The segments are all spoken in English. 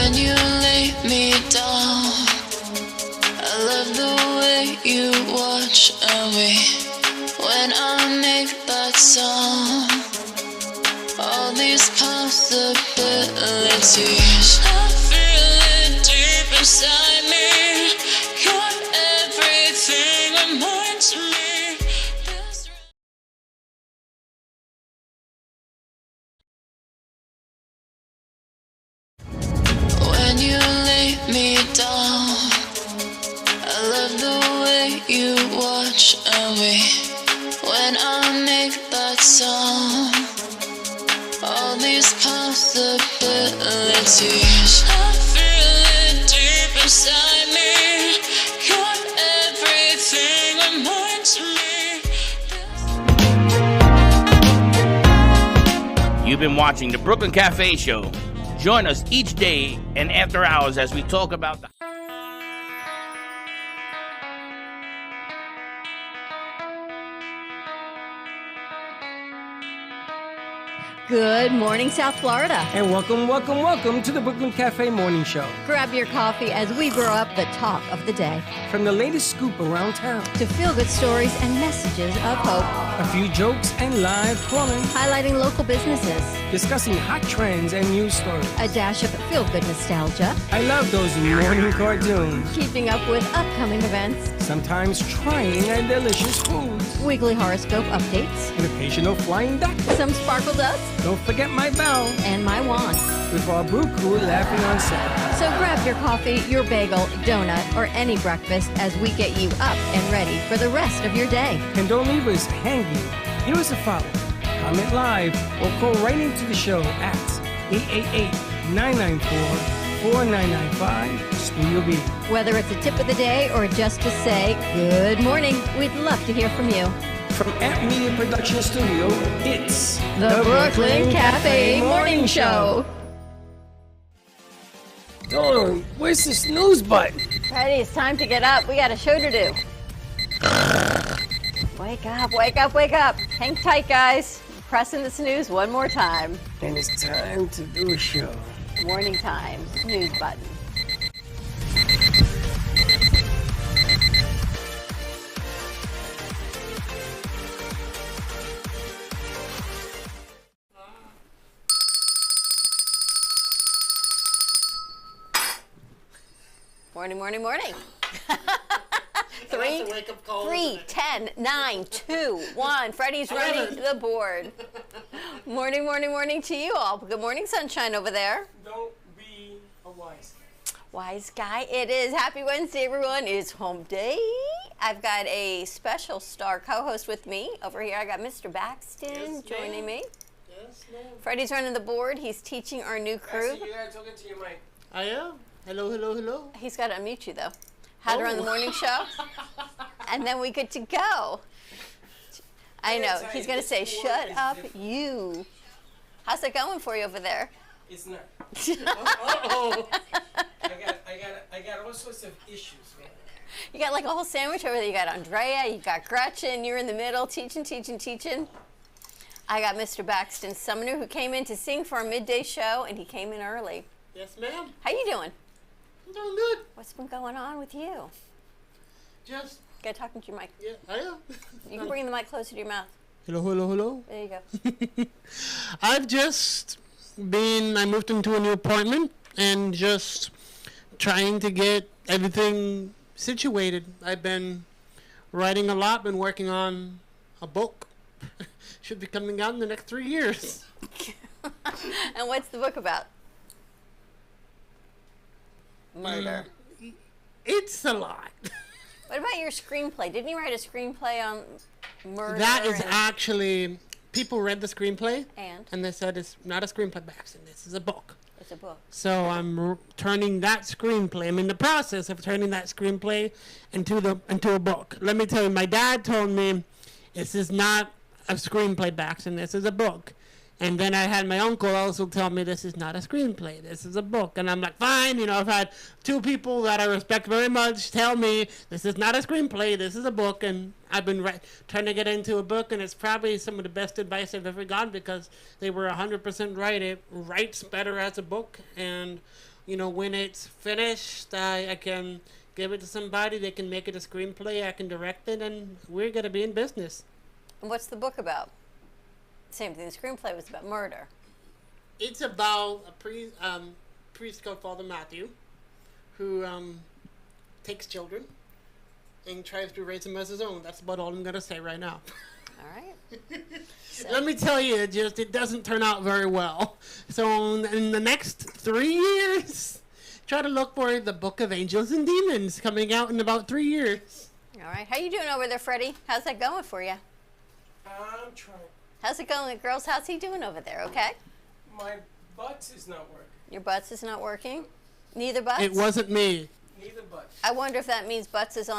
When you lay me down, I love the way you watch me. When I make that sound, all these possibilities, I feel it deep inside me. You're everything reminds me. When you lay me down, I love the way you watch me. When I make that sound, all these possibilities, I feel it deep inside me. You're everything reminds me. You've been watching the Brooklyn Cafe Show. Join us each day and after hours as we talk about the... Good morning, South Florida. And welcome, welcome, welcome to the Brooklyn Cafe Morning Show. Grab your coffee as we grow up the talk of the day. From the latest scoop around town to feel-good stories and messages of hope. A few jokes and live calling. Highlighting local businesses. Discussing hot trends and news stories. A dash of feel-good nostalgia. I love those morning cartoons. Keeping up with upcoming events. Sometimes trying and delicious foods. Weekly horoscope updates. An occasional flying duck. Some sparkle dust. Don't forget my bell. And my wand. With our Brew Crew laughing on set. So grab your coffee, your bagel, donut, or any breakfast as we get you up and ready for the rest of your day. And don't leave us hanging. Give us a follow, comment live, or call right into the show at 888-994-4995 Studio B. Whether it's a tip of the day or just to say good morning, we'd love to hear from you. From Amp Media Production Studio, it's the Brooklyn Cafe Morning Show. Dawn, where's the snooze button? Freddy, it's time to get up. We got a show to do. Wake up, wake up, wake up. Hang tight, guys. Pressing the snooze one more time. And it's time to do a show. Morning time, snooze button. Morning, morning, morning. 3, 10, 9, 2, 1. Freddy's running the board. Morning, morning, morning to you all. Good morning, sunshine over there. Don't be a wise guy. Wise guy, it is. Happy Wednesday, everyone. It's hump day. I've got a special star co-host with me. Over here, I got Mr. Baxton joining me. Yes, ma'am. Freddy's running the board. He's teaching our new crew. Baxton, you gotta talk into your mic. I am. Hello, hello, hello. He's got to unmute you, though. How to run the morning show. And then we good to go. I know. He's going to say, shut up, you. How's it going for you over there? It's not. Uh-oh. I got all sorts of issues, man. You got like a whole sandwich over there. You got Andrea, you got Gretchen, you're in the middle, teaching. I got Mr. Baxton Sumner, who came in to sing for our midday show, and he came in early. Yes, ma'am. How you doing? I'm doing good. What's been going on with you? Just. Gotta talk into your mic. Yeah, I am. You can bring the mic closer to your mouth. Hello, hello, hello. There you go. I moved into a new apartment and just trying to get everything situated. I've been writing a lot, been working on a book. Should be coming out in the next 3 years. And what's the book about? Murder. It's a lot. What about your screenplay? Didn't you write a screenplay on murder? That is actually, people read the screenplay. And they said it's not a screenplay, Baxton. This is a book. It's a book. So I'm turning that screenplay. I'm in the process of turning that screenplay into a book. Let me tell you, my dad told me this is not a screenplay, Baxton. This is a book. And then I had my uncle also tell me this is not a screenplay, this is a book. And I'm like, fine, I've had two people that I respect very much tell me this is not a screenplay, this is a book. And I've been trying to get into a book, and it's probably some of the best advice I've ever gotten because they were 100% right. It writes better as a book, and when it's finished, I can give it to somebody. They can make it a screenplay. I can direct it, and we're gonna be in business. And what's the book about? Same thing. The screenplay was about murder. It's about a priest called Father Matthew, who takes children and tries to raise them as his own. That's about all I'm gonna say right now. All right. So, Let me tell you, it doesn't turn out very well. So in the next 3 years, try to look for the Book of Angels and Demons coming out in about 3 years. all right. How you doing over there, Freddie? How's that going for you? I'm trying. How's it going, girls? How's he doing over there? Okay. My butt is not working. Your butts is not working. Neither butts. It wasn't me. Neither butt. I wonder if that means butts is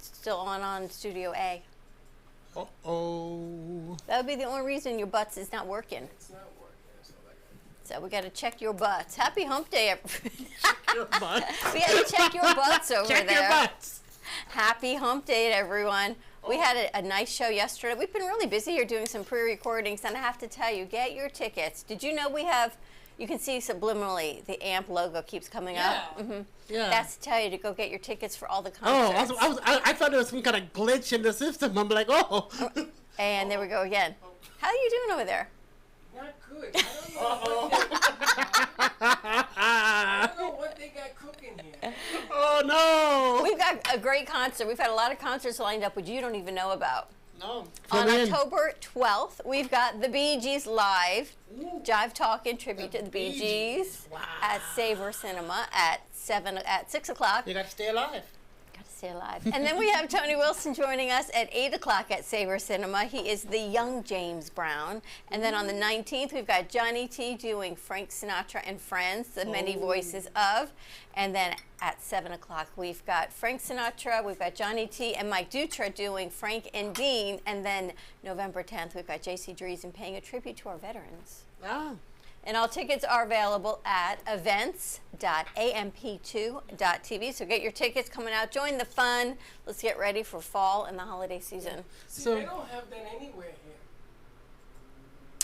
still on Studio A. Uh-oh. That would be the only reason your butts is not working. It's not working. That's all I got. So we got to check your butts. Happy Hump Day, Your butt. we got to check your butts over Check there. your butts. Happy Hump Day, everyone. We had a nice show yesterday. We've been really busy here doing some pre-recordings, and I have to tell you, get your tickets. Did you know you can see subliminally the AMP logo keeps coming up? Mm-hmm. Yeah. That's to tell you to go get your tickets for all the Oh, concerts. I thought there was some kind of glitch in the system. I'm like, oh. And there we go again. How are you doing over there? Not good. I don't know what they got cooking here. Oh, no. We've got a great concert. We've had a lot of concerts lined up which you don't even know about. No. On Fill in. October 12th, we've got the Bee Gees live, Jive Talk in tribute to the Bee Gees at Savor Cinema at 6 o'clock. You got to stay alive. Got to stay alive. And then we have Tony Wilson joining us at 8 o'clock at Savor Cinema. He is the young James Brown. And then on the 19th, we've got Johnny T doing Frank Sinatra and Friends, the many voices of. And then at 7 o'clock, we've got Frank Sinatra, we've got Johnny T, and Mike Dutra doing Frank and Dean. And then November 10th, we've got J.C. Dreesen paying a tribute to our veterans. Ah. And all tickets are available at events.amp2.tv. So get your tickets coming out. Join the fun. Let's get ready for fall and the holiday season. See, So- they don't have that anywhere here.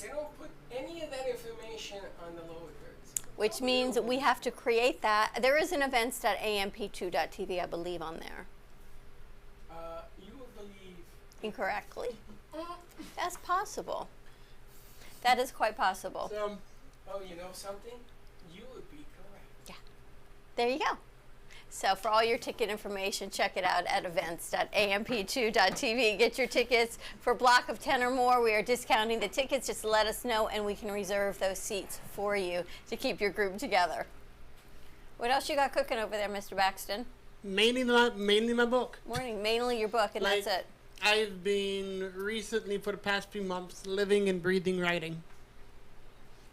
They don't put any of that information on the lower thirds. Which means we have to create that. There is an events.amp2.tv, I believe, on there. You would believe. Incorrectly. That's possible. That is quite possible. So, Oh, you know something? You would be correct. There you go. So for all your ticket information, check it out at events.amp2.tv. Get your tickets for a block of 10 or more. We are discounting the tickets. Just let us know, and we can reserve those seats for you to keep your group together. What else you got cooking over there, Mr. Baxton? mainly my book. Morning, mainly your book, and Like- that's it. I've been recently, for the past few months, living and breathing writing.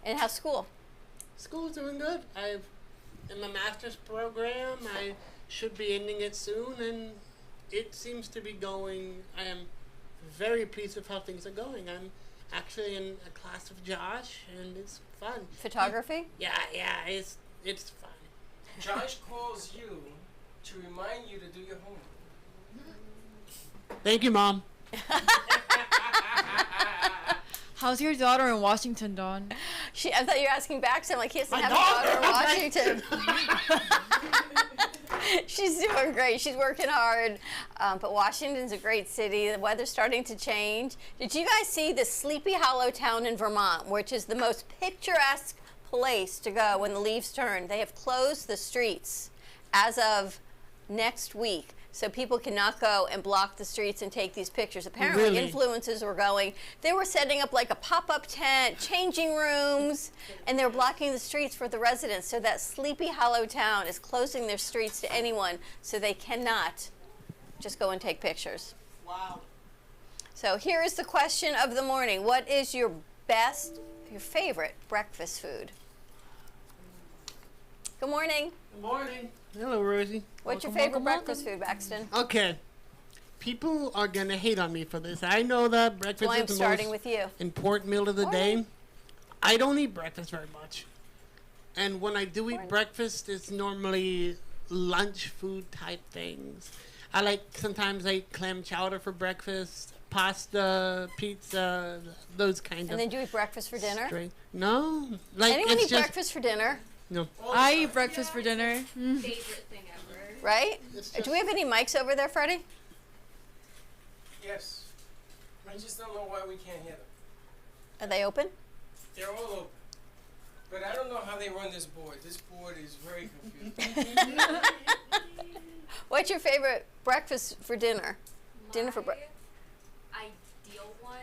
And how's school? School's doing good. I've in my master's program. I should be ending it soon, and it seems to be going. I am very pleased with how things are going. I'm actually in a class with Josh, and it's fun. Photography? Yeah, it's fun. Josh calls you to remind you to do your homework. Thank you, Mom. How's your daughter in Washington, Dawn? I thought you were asking Baxton, like he doesn't My have daughter! a daughter in Washington. She's doing great. She's working hard. But Washington's a great city. The weather's starting to change. Did you guys see the Sleepy Hollow town in Vermont, which is the most picturesque place to go when the leaves turn? They have closed the streets as of next week. So people cannot go and block the streets and take these pictures. Apparently, Really? influencers were going. They were setting up like a pop-up tent, changing rooms, and they were blocking the streets for the residents. So that Sleepy Hollow town is closing their streets to anyone, so they cannot just go and take pictures. Wow. So here is the question of the morning. What is your favorite breakfast food? Good morning. Good morning. Hello, Rosie. What's your Welcome, favorite welcome, breakfast food, Baxton? Okay. People are going to hate on me for this. I know that breakfast Well, I'm is the starting most with you. important meal of the day. I don't eat breakfast very much. And when I do eat Morning. breakfast, it's normally lunch food type things. Sometimes I eat clam chowder for breakfast, pasta, pizza, those kind And of then do you eat breakfast for dinner? straight. No. Like Anyone it's eat just breakfast for dinner? No. I eat breakfast for dinner. Favorite thing ever. Right? Do we have any mics over there, Freddie? Yes. I just don't know why we can't hear them. Are they open? They're all open. But I don't know how they run this board. This board is very confusing. What's your favorite breakfast for dinner? Dinner for breakfast. Ideal one.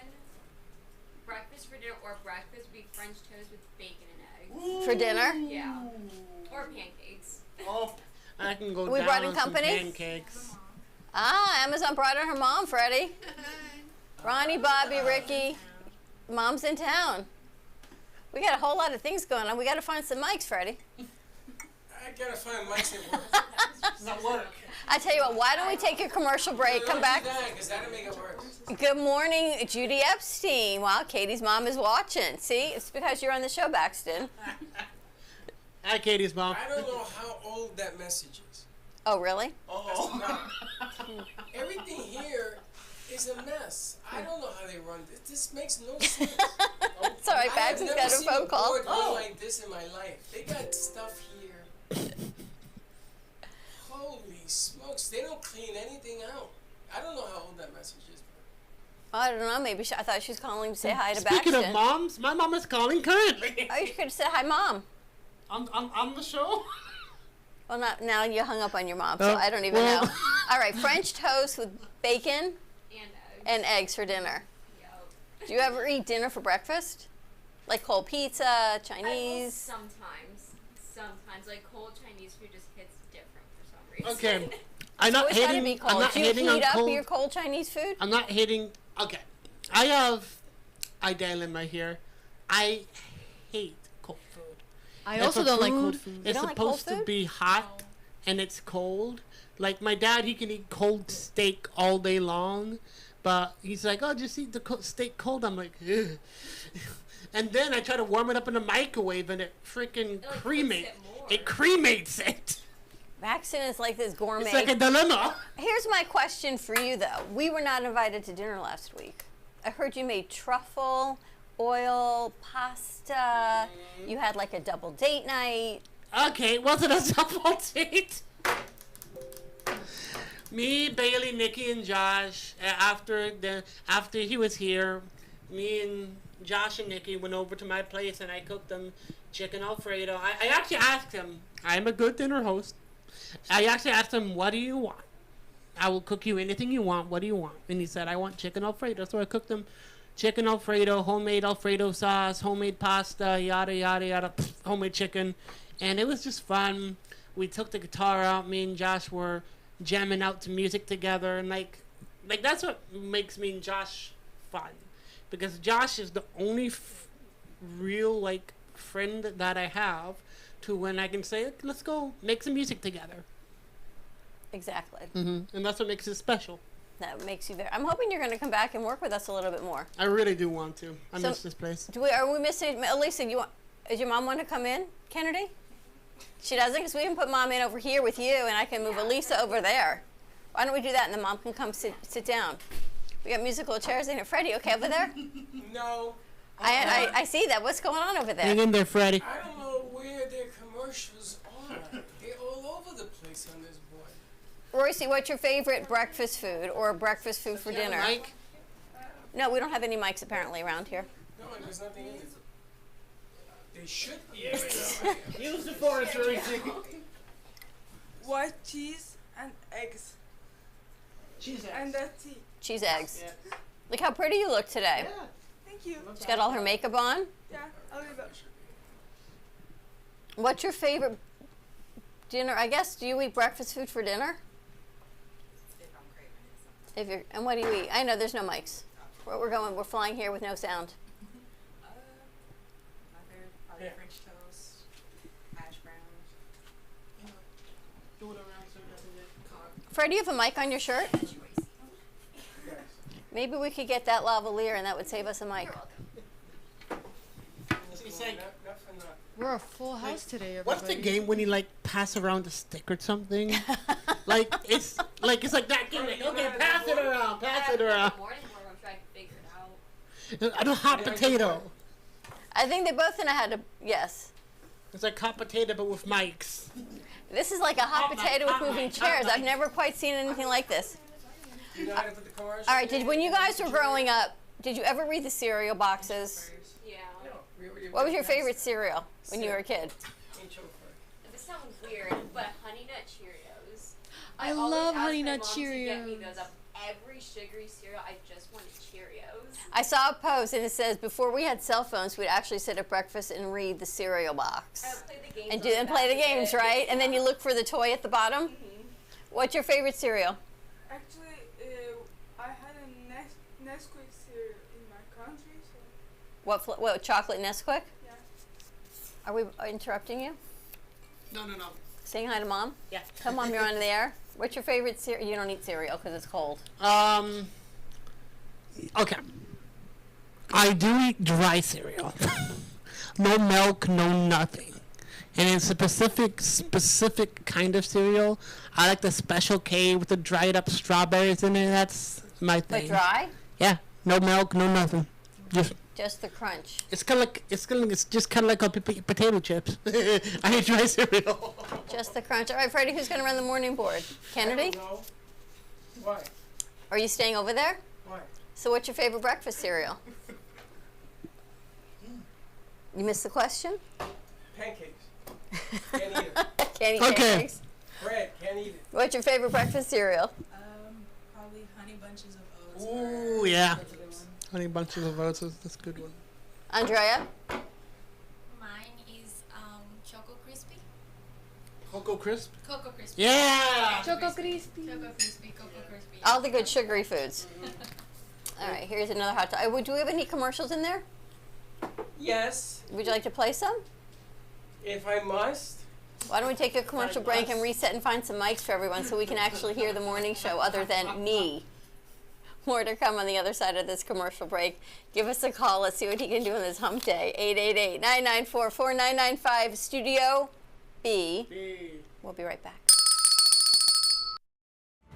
Breakfast for dinner or breakfast would be French toast with bacon and eggs. For dinner? Yeah. Or pancakes. Oh, I can go We down brought in on some company? pancakes. Ah, Amazon brought in her mom, Freddie. Ronnie, Bobby, Ricky. Mom's in town. We got a whole lot of things going on. We got to find some mics, Freddie. I gotta find mics at work. Not work. I tell you what, why don't we take a commercial break, come back. Because that'll make it worse. Good morning, Judy Epstein. Wow, Katie's mom is watching. See, it's because you're on the show, Baxton. Hi, Katie's mom. I don't know how old that message is. Oh, really? Everything here is a mess. I don't know how they run this. This makes no sense. It's all right, Baxton's got a phone call. I've never seen a board run like this in my life. They got stuff here. Holy smokes. They don't clean anything out. I don't know how old that message is. I don't know, maybe I thought she was calling to say hi to Speaking Baxton. of moms, my mom is calling currently. Oh, you could have said hi, Mom. On the show? Well, not now you hung up on your mom, so I don't even know. All right, French toast with bacon and eggs for dinner. Yep. Do you ever eat dinner for breakfast? Like cold pizza, Chinese? Sometimes. Like cold Chinese food just hits different for some reason. Okay. I'm not It's gotta be hating. cold. I'm not Do you hating on heat up cold. your cold Chinese food? I'm not hating. Okay. I have a dilemma here. I hate cold food. I If also a don't like cold food. It's don't like cold supposed to food? be hot and it's cold. Like my dad, he can eat cold steak all day long, but he's like, "Oh, just eat the steak cold." I'm like, ugh. And then I try to warm it up in the microwave, and it freaking cremates. It cremates it. Baxton is like this gourmet. It's like a dilemma. Here's my question for you, though. We were not invited to dinner last week. I heard you made truffle, oil, pasta. You had like a double date night. Okay, was it a double date? Me, Bailey, Nikki, and Josh. After he was here, me and Josh and Nikki went over to my place and I cooked them chicken Alfredo. I actually asked him. I'm a good dinner host. I actually asked him, "What do you want? I will cook you anything you want. What do you want?" And he said, "I want chicken Alfredo." So I cooked him chicken Alfredo, homemade Alfredo sauce, homemade pasta, yada yada yada, homemade chicken, and it was just fun. We took the guitar out. Me and Josh were jamming out to music together, and like that's what makes me and Josh fun, because Josh is the only real like friend that I have to when I can say, "Let's go make some music together." Exactly. And that's what makes it special. That makes you very. I'm hoping you're going to come back and work with us a little bit more. I really do want to. I So- miss this place. Are we missing? Elisa, does your mom want to come in, Kennedy? She doesn't, because we can put Mom in over here with you, and I can move Elisa over there. Why don't we do that, and then Mom can come sit down. We got musical chairs in here. Freddie, okay over there? No. I see that. What's going on over there? Hang in there, Freddy. I don't know where their commercials are. They're all over the place on this board. Royce, what's your favorite breakfast food or breakfast food for dinner? Mike? No, we don't have any mics apparently around here. No, there's nothing in it. They should be. Use the forest, Royce. White cheese and eggs. Cheese And that's it. Cheese eggs. Yeah. Look how pretty you look today. Yeah. Thank you. She's got all her makeup on. Yeah, I'll be back. What's your favorite dinner? I guess, do you eat breakfast food for dinner? And what do you eat? I know there's no mics. We're flying here with no sound. My favorite, probably French toast, hash browns. Fred, do you have a mic on your shirt? Maybe we could get that lavalier and that would save us a mic. It's like, We're a full house today, everybody. what's the game when you like pass around a stick or something? it's like that gimmick. Okay, pass it around, pass it around. Morning where I'm trying to figure it out. I do hot potato. I think they both know how to, yes. It's like hot potato, but with mics. This is like a hot potato with moving chairs. I've never quite seen anything like this. You know how to put the commercial? All right, when you guys were growing up, did you ever read the cereal boxes? Yeah. What was your favorite cereal when you were a kid? This sounds weird, but Honey Nut Cheerios. I always love ask Honey my Nut mom to get me Cheerios. those of every sugary cereal. I just wanted Cheerios. I saw a post and it says before we had cell phones, we'd actually sit at breakfast and read the cereal box. I would play the games. And play the games, right? And then you look for the toy at the bottom. Mm-hmm. What's your favorite cereal? Actually, I had a Nesquik cereal in my country. So What chocolate Nesquik? yeah. Are we interrupting you? No. Saying hi to Mom? Yeah. Come on, you're on the air. What's your favorite cereal? You don't eat cereal because it's cold. Okay. I do eat dry cereal. No milk, no nothing. And it's a specific kind of cereal. I like the Special K with the dried up strawberries in it. That's my thing. But dry? Yeah. No milk, no nothing. Just the crunch. It's just kind of like a potato chips. I eat dry cereal. Just the crunch. All right, Freddie, who's going to run the morning board? Kennedy? No. Why? Are you staying over there? Why? So what's your favorite breakfast cereal? You missed the question? Pancakes. Can't eat it. Can't eat Okay. pancakes. Bread. Can't eat it. What's your favorite breakfast cereal? Probably Honey Bunches of Oats. Ooh, yeah. Honey Bunches of Oats, that's a good one. Andrea? Mine is Choco Crispy. Cocoa Crisp? Cocoa Crispy. Yeah! Choco Crispy. Choco Crispy, Cocoa Crispy. All the good sugary foods. All right, here's another hot topic. Do we have any commercials in there? Yes, Would you like to play some? if I must. Why don't we take a commercial break and reset and find some mics for everyone so we can actually hear the morning show other than me. More to come on the other side of this commercial break. Give us a call. Let's see what he can do on this hump day. 888-994-4995, Studio B. We'll be right back.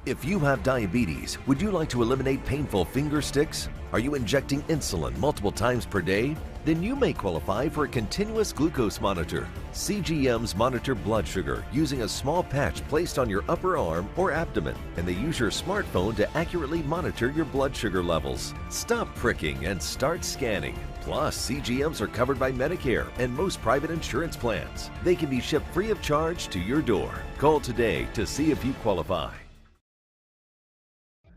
If you have diabetes, would you like to eliminate painful finger sticks? Are you injecting insulin multiple times per day? Then you may qualify for a continuous glucose monitor. CGMs monitor blood sugar using a small patch placed on your upper arm or abdomen, and they use your smartphone to accurately monitor your blood sugar levels. Stop pricking and start scanning. Plus, CGMs are covered by Medicare and most private insurance plans. They can be shipped free of charge to your door. Call today to see if you qualify.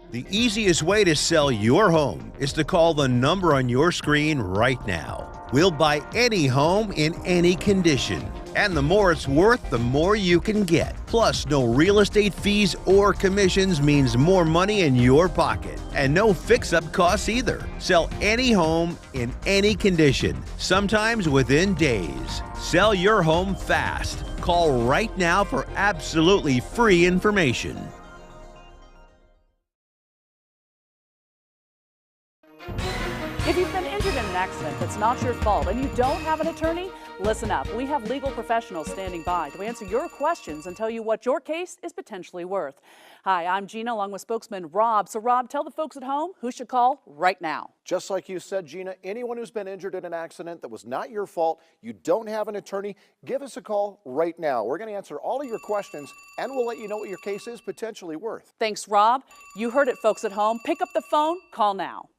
The easiest way to sell your home is to call the number on your screen right now. We'll buy any home in any condition. And the more it's worth, the more you can get. Plus, no real estate fees or commissions means more money in your pocket. And no fix-up costs either. Sell any home in any condition, sometimes within days. Sell your home fast. Call right now for absolutely free information. If you've been injured in an accident that's not your fault and you don't have an attorney, listen up. We have legal professionals standing by to answer your questions and tell you what your case is potentially worth. Hi, I'm Gina along with spokesman Rob. So Rob, tell the folks at home who should call right now. Just like you said, Gina, anyone who's been injured in an accident that was not your fault, you don't have an attorney, give us a call right now. We're going to answer all of your questions and we'll let you know what your case is potentially worth. Thanks, Rob. You heard it, folks at home. Pick up the phone, call now.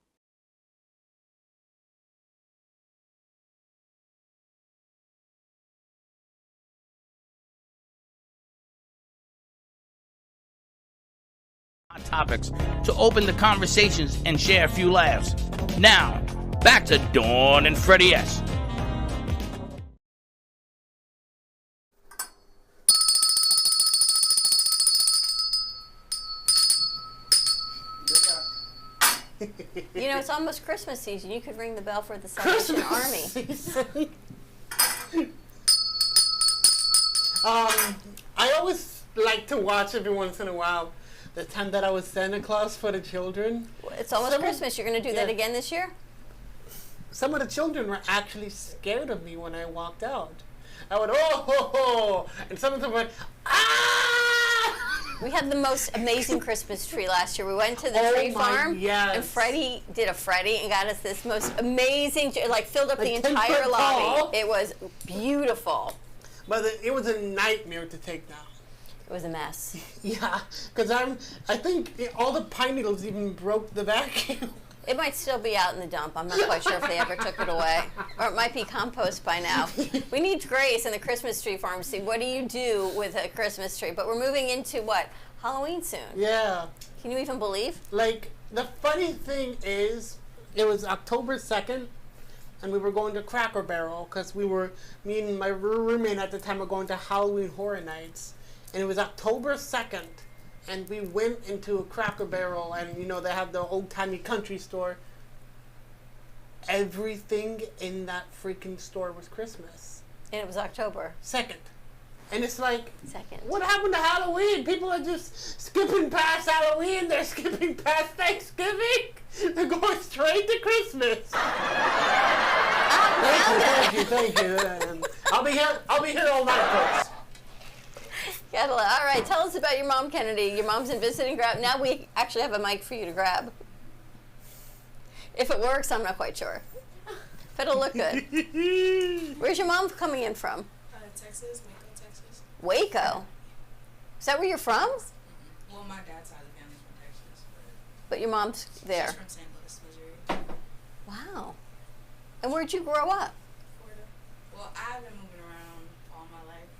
Topics to open the conversations and share a few laughs. Now, back to Dawn and Freddy S. You know, it's almost Christmas season. You could ring the bell for the Salvation Army. I always like to watch every once in a while the time that I was Santa Claus for the children. It's almost Christmas. You're going to do that again this year? Some of the children were actually scared of me when I walked out. I went, oh, ho, ho, and some of them went, ah! We had the most amazing Christmas tree last year. We went to the tree farm, and Freddie did a Freddy and got us this most amazing, like filled up the entire lobby. It was beautiful. But it was a nightmare to take down. It was a mess. Yeah, because I think all the pine needles even broke the vacuum. It might still be out in the dump. I'm not quite sure if they ever took it away. Or it might be compost by now. We need Grace in the Christmas tree pharmacy. What do you do with a Christmas tree? But we're moving into what? Halloween soon. Yeah. Can you even believe? Like, the funny thing is, it was October 2nd, and we were going to Cracker Barrel, because me and my roommate at the time were going to Halloween Horror Nights. And it was October 2nd. And we went into a Cracker Barrel, and they have the old-timey country store. Everything in that freaking store was Christmas. And it was October 2nd. And it's like, second. What happened to Halloween? People are just skipping past Halloween. They're skipping past Thanksgiving. They're going straight to Christmas. Thank you. I'll be here all night, folks. All right, tell us about your mom, Kennedy. Your mom's in visiting grab. Now we actually have a mic for you to grab. If it works, I'm not quite sure. But it'll look good. Where's your mom coming in from? Texas, Waco, Texas. Waco? Is that where you're from? Well, my dad's side of the family's from Texas. But your mom's there. She's from St. Louis, Missouri. Wow. And where'd you grow up? Florida. Well, I've been moving around all my life.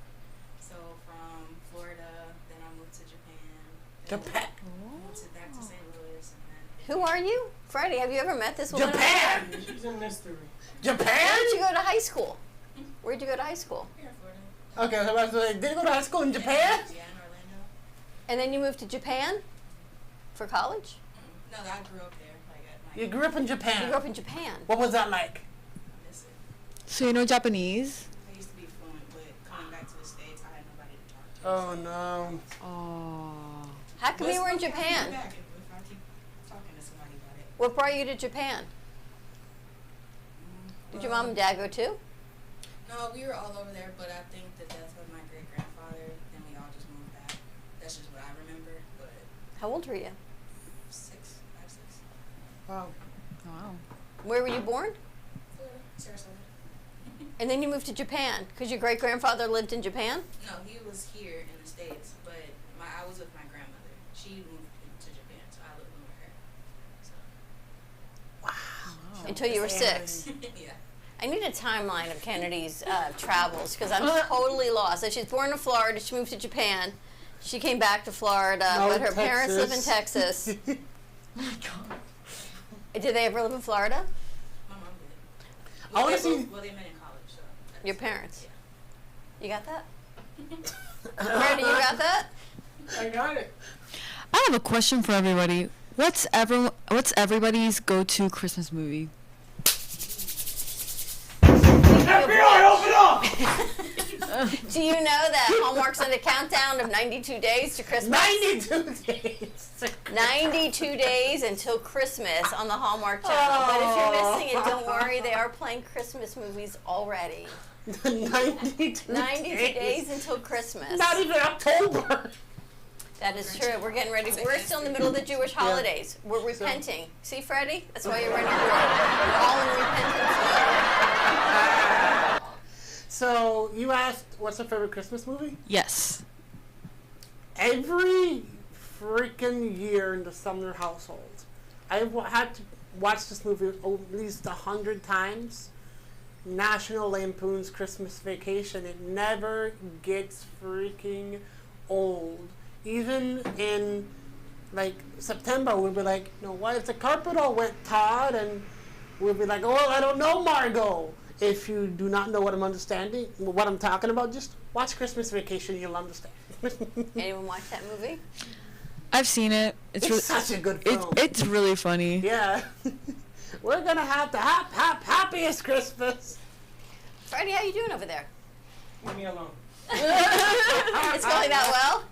So from Florida, then I moved to Japan. Japan? I moved back to St. Louis. And then Who are you? Freddie, have you ever met this woman? Japan! She's a mystery. Japan? Where'd you go to high school? Where'd you go to high school? Here in Florida. Okay, so I was like, did you go to high school in Japan? Yeah, in Orlando. And then you moved to Japan for college? No, I grew up there. You grew up in Japan? You grew up in Japan. What was that like? So you know Japanese? I used to be fluent, but coming back to the States, I had nobody to talk to. Oh, no. Oh. How come you were in Japan? Back if I keep talking to somebody about it. What brought you to Japan? Did your mom and dad go too? No, we were all over there, but I think the death of my great-grandfather, then we all just moved back. That's just what I remember, but... How old were you? 5, 6. Wow. Wow. Where were you born? Florida, Sarasota. And then you moved to Japan because your great-grandfather lived in Japan? No, he was here in the States, but I was with my grandmother. She moved to Japan, so I lived with her. So. Wow. Until you were 6? Yeah. I need a timeline of Kennedy's travels because I'm totally lost. So she's born in Florida. She moved to Japan. She came back to Florida, but her parents live in Texas. Oh my God. Did they ever live in Florida? My mom did. I want to see... Well, they met in college, so... Your parents? Yeah. You got that? Randy, you got that? I got it. I have a question for everybody. What's everybody's go-to Christmas movie? FBI, open up! Do you know that Hallmark's on a countdown of 92 days to Christmas? 92 days! 92 days until Christmas on the Hallmark Channel. But if you're missing it, don't worry. They are playing Christmas movies already. 92 days until Christmas. Not even October. That is true. We're getting ready. We're still in the middle of the Jewish holidays. We're repenting. See, Freddie? That's why you're running through. We're all in repentance mode. So, you asked, what's your favorite Christmas movie? Yes. Every freaking year in the Sumner household, I've had to watch this movie at least 100 times. National Lampoon's Christmas Vacation. It never gets freaking old. Even in, like, September, we'll be like, why is the carpet all wet, Todd? And we'll be like, oh, I don't know, Margot. If you do not know what I'm talking about, just watch Christmas Vacation, you'll understand. Anyone watch that movie? I've seen it. It's such a good film. It's really funny. Yeah. We're going to have the happiest Christmas. Freddie, how you doing over there? Leave me alone. It's going that well?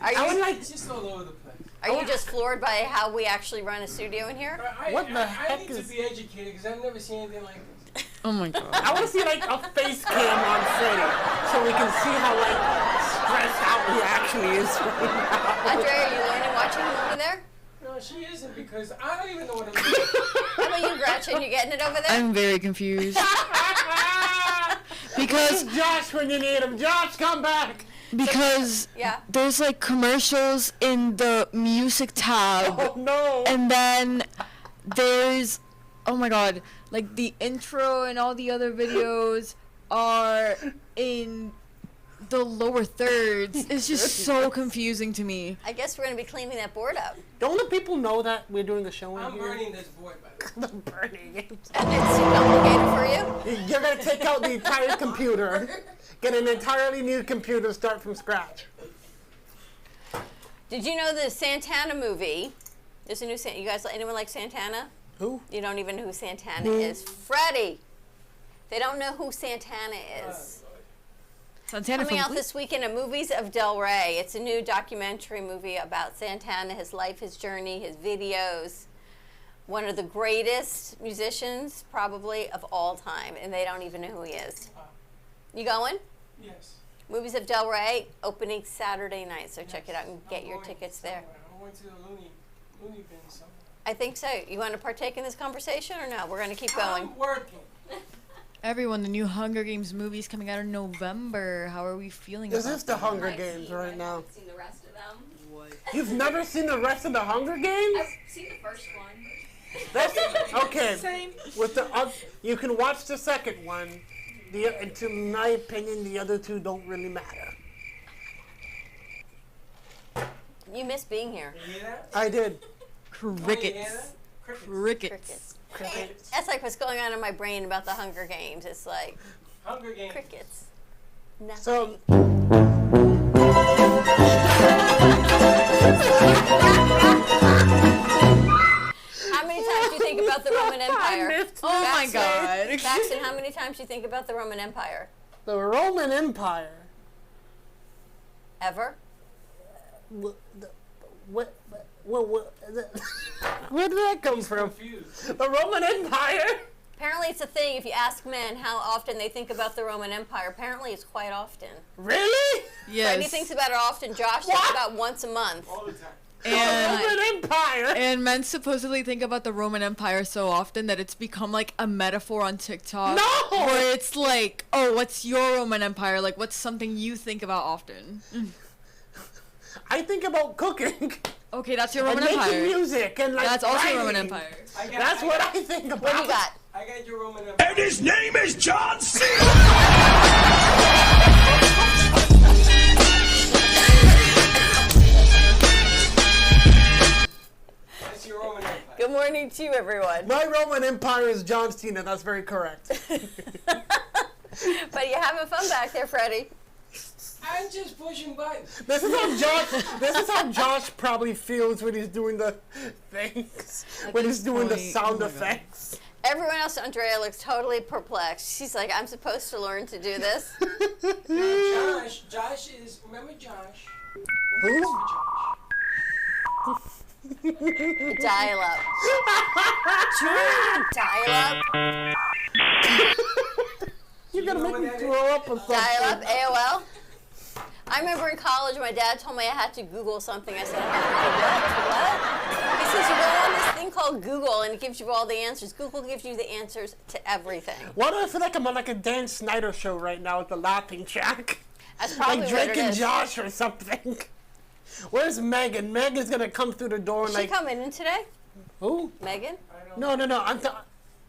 It's just all over the place. Are you just floored by how we actually run a studio in here? I need to be educated because I've never seen anything like this. Oh my God. I want to see like a face cam on Freddy so we can see how like stressed out he actually is right now. Andre, are you learning watching him over there? No, she isn't because I don't even know what I'm doing. How about you, Gretchen? You getting it over there? I'm very confused. Because Josh when you need him. Josh, come back. Because there's like commercials in the music tab. Oh no. And then there's, oh my god, like the intro and all the other videos are in the lower thirds. It's just so confusing to me. I guess we're going to be cleaning that board up. Don't the people know that we're doing a show in I'm here? burning this board, by the way. I'm burning it. And it's too complicated for you? You're going to take out the entire computer, get an entirely new computer, start from scratch. Did you know the Santana movie? There's a new you guys, anyone like Santana? Who? You don't even know who Santana is. Freddy. They don't know who Santana is. Santana Coming from out this weekend at Movies of Del Rey. It's a new documentary movie about Santana, his life, his journey, his videos. One of the greatest musicians, probably, of all time, and they don't even know who he is. You going? Yes. Movies of Del Rey, opening Saturday night, so check it out and get your tickets there. I'm going to the Looney bin somewhere. I think so. You want to partake in this conversation or no? We're going to keep going. I'm working. Everyone, the new Hunger Games movie's coming out in November. How are we feeling Is about this the Hunger Games right now? I've seen the rest of them. What? You've never seen the rest of the Hunger Games? I've seen the first one. That's okay. Same. With the you can watch the second one. And to my opinion, the other two don't really matter. You miss being here. You hear that? I did. Crickets. Crickets. That's like what's going on in my brain about the Hunger Games. It's like Hunger Games. crickets. Nothing. So. How many times do you think about the Roman Empire? Oh my God. Baxton, how many times do you think about the Roman Empire? The Roman Empire. Ever? Where did that come from? The Roman Empire? Apparently it's a thing. If you ask men how often they think about the Roman Empire, apparently it's quite often. Really? Yes. Freddie thinks about it often. Josh thinks about once a month. All the time. And, Roman Empire. And men supposedly think about the Roman Empire so often that it's become like a metaphor on TikTok. No! Where it's like, oh, what's your Roman Empire? Like, what's something you think about often? I think about cooking. Okay, that's your Roman and Empire. making music and like That's also writing. Roman Empire. That's what I think about. What do you got? I got your Roman Empire. And his name is John C. That's your Roman Empire. Good morning to you, everyone. My Roman Empire is John Cena. That's very correct. But you're having fun back there, Freddie. I'm just pushing buttons. This is how Josh probably feels when he's doing the things. When he's doing the sound effects. Everyone else, Andrea, looks totally perplexed. She's like, I'm supposed to learn to do this. Now, Josh is, remember Josh? Who? Dial up. Dial up. You're gonna make me throw up or something. Dial up, AOL. I remember in college, my dad told me I had to Google something. I said, what? He says, you go on this thing called Google, and it gives you all the answers. Google gives you the answers to everything. Why do I feel like I'm on like a Dan Snyder show right now with the laughing track? That's probably like what Drake it and is. Josh or something. Where's Megan? Megan's gonna come through the door and Is like. she coming in today? Who? Megan? No.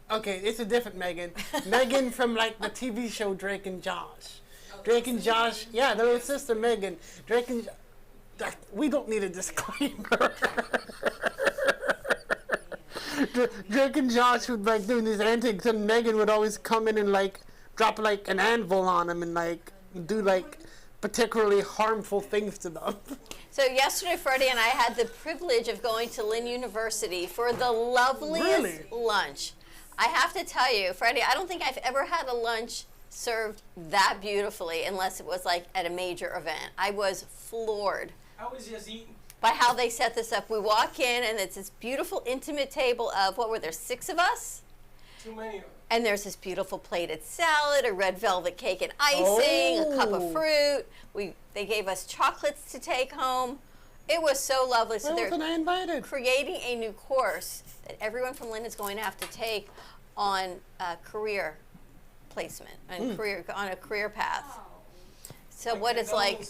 Okay, it's a different Megan. Megan from like the TV show Drake and Josh. Drake and Josh, yeah, their sister Megan. Drake and we don't need a disclaimer. Drake and Josh would like doing these antics, and Megan would always come in and like drop like an anvil on them and like do like particularly harmful things to them. So yesterday, Freddie and I had the privilege of going to Lynn University for the loveliest lunch. I have to tell you, Freddie, I don't think I've ever had a lunch served that beautifully unless it was like at a major event. I was floored I was just eating. by how they set this up. We walk in and it's this beautiful intimate table of, what were there, 6 of us? Too many of them. And there's this beautiful plated salad, a red velvet cake and icing, a cup of fruit. They gave us chocolates to take home. It was so lovely. So they're creating a new course that everyone from Lynn is going to have to take on career placement and career on a career path. So what it's like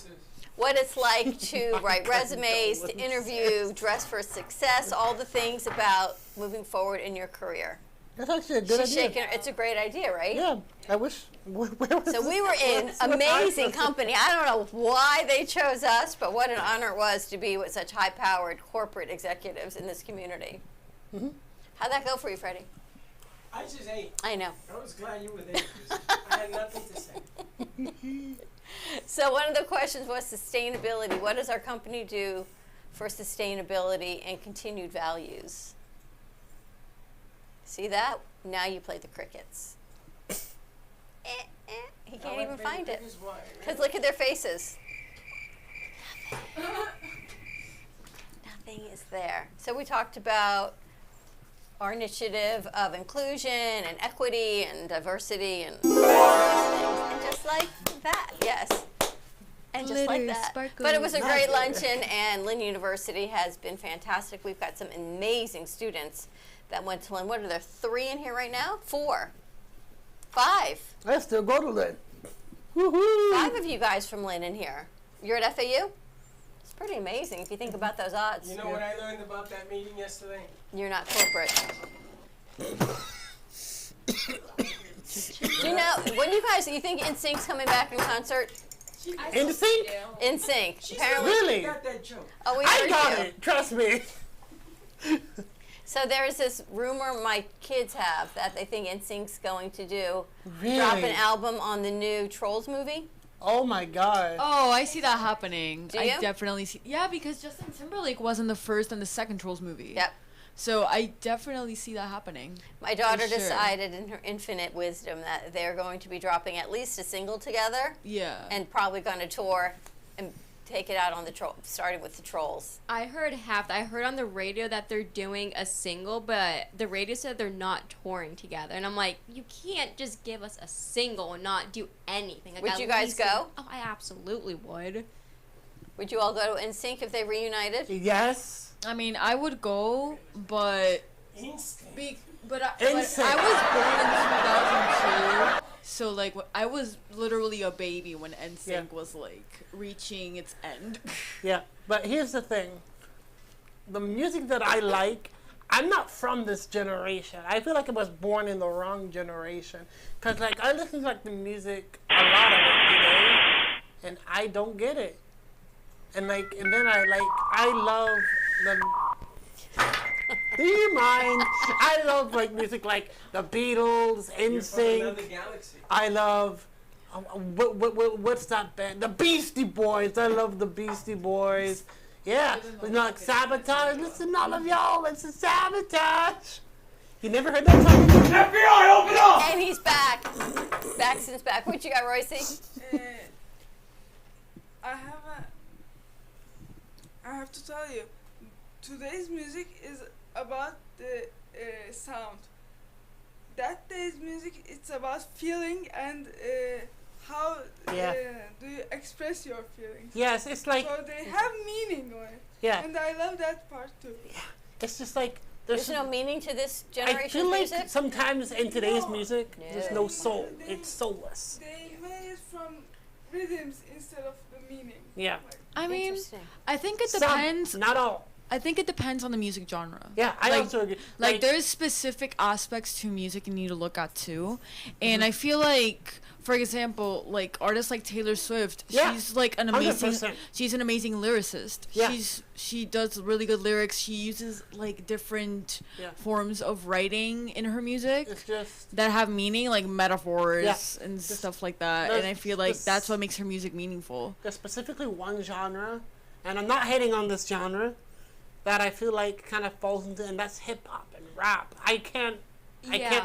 to write resumes, to interview, dress for success, all the things about moving forward in your career. That's actually a good She's idea. shaking her. It's a great idea, right? Yeah, I wish. So we were in amazing company. I don't know why they chose us, but what an honor it was to be with such high-powered corporate executives in this community. How'd that go for you, Freddie? I just ate. I know. I was glad you were there. 'Cause I had nothing to say. So one of the questions was sustainability. What does our company do for sustainability and continued values? See that? Now you play the crickets. He can't even find it. Because look at their faces. Nothing is there. So we talked about our initiative of inclusion and equity and diversity and all these things. And just like that, yes. And just like that. But it was a great luncheon, and Lynn University has been fantastic. We've got some amazing students that went to Lynn. What are there, 3 in here right now? 4. 5. I still go to Lynn. 5 of you guys from Lynn in here. You're at FAU? It's pretty amazing if you think about those odds. You know what I learned about that meeting yesterday? You're not corporate. Do you know, when you think NSYNC's coming back in concert? NSYNC? NSYNC. Apparently. Really? Got that joke. Oh, we I heard got you. it. Trust me. So there's this rumor my kids have that they think NSYNC's going to drop Really? an album on the new Trolls movie. Oh my God. Oh, I see that happening. Do I you? definitely see. Yeah, because Justin Timberlake was in the first and the second Trolls movie. Yep. So I definitely see that happening. My daughter For sure. decided in her infinite wisdom that they're going to be dropping at least a single together. Yeah. And probably going to tour and take it out on the starting with the Trolls. I heard half. I heard on the radio that they're doing a single, but the radio said they're not touring together. And I'm like, you can't just give us a single and not do anything. Like, Would at you guys least go? Oh, I absolutely would. Would you all go to NSYNC if they reunited? Yes. I mean, I would go, but Instinct. but I was born in 2002, so like I was literally a baby when NSYNC was like reaching its end. Yeah, but here's the thing. The music that I like, I'm not from this generation. I feel like I was born in the wrong generation. Because like I listen to like the music, a lot of it today, and I don't get it. And like, and then I love the... Do you mind? I love like music like the Beatles, NSYNC. I love... what's that band? The Beastie Boys. I love the Beastie Boys. Yeah, like Sabotage. Listen, all of y'all, listen, Sabotage. You never heard that song? FBI, open up! And he's back. Baxton's back. What you got, Royce? I have to tell you, today's music is about the sound. That day's music, it's about feeling and how do you express your feelings. Yes, it's like... So they have meaning on it. Yeah. And I love that part too. Yeah. It's just like... There's no meaning to this I generation's feel like music? sometimes in today's music, there's no soul. It's soulless. They made it from rhythms instead of the meaning. Yeah. I mean, I think it Some, depends. not all. I think it depends on the music genre. Yeah, I like, also agree. Like, there's specific aspects to music you need to look at too, and I feel like, for example, like artists like Taylor Swift, she's like an amazing, 100%. she's an amazing lyricist. Yeah. She does really good lyrics. She uses like different forms of writing in her music that have meaning, like metaphors and stuff like that. And I feel like that's what makes her music meaningful. There's specifically one genre, and I'm not hating on this genre, that I feel like kind of falls into, and that's hip hop and rap. I can't